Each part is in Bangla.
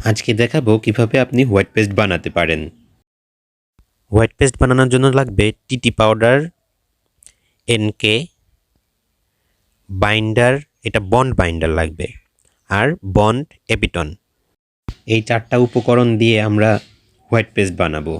আজকে দেখাবো কিভাবে আপনি হোয়াইট পেস্ট বানাতে পারেন। হোয়াইট পেস্ট বানানোর জন্য লাগবে টিটি পাউডার, এনকে, বাইন্ডার, এটা বন্ড বাইন্ডার লাগবে, আর বন্ড এপিটন। এই 4টা উপকরণ দিয়ে আমরা হোয়াইট পেস্ট বানাবো।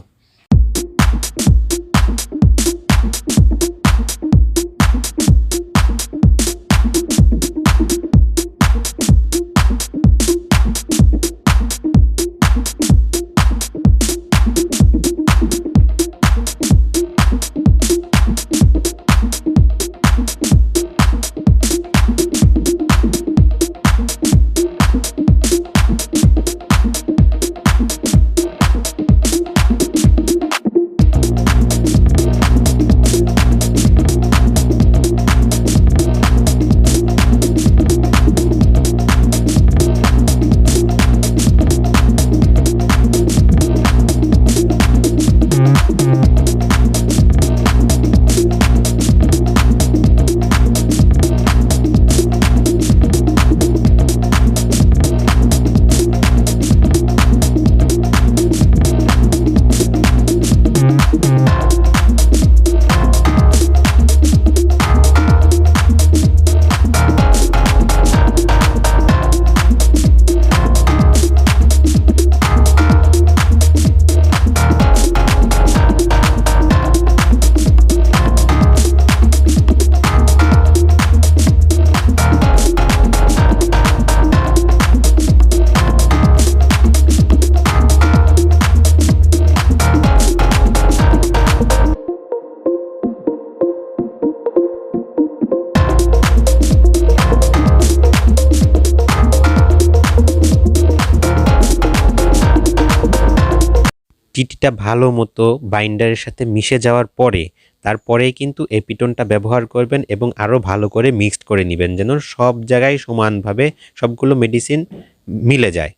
টিটিটা ভালো মতো বাইন্ডারের সাথে মিশে যাওয়ার পরে তারপরেই কিন্তু এপিটনটা ব্যবহার করবেন এবং আরও ভালো করে মিক্সড করে নেবেন যেন সব জায়গায় সমানভাবে সবগুলো মেডিসিন মিলে যায়।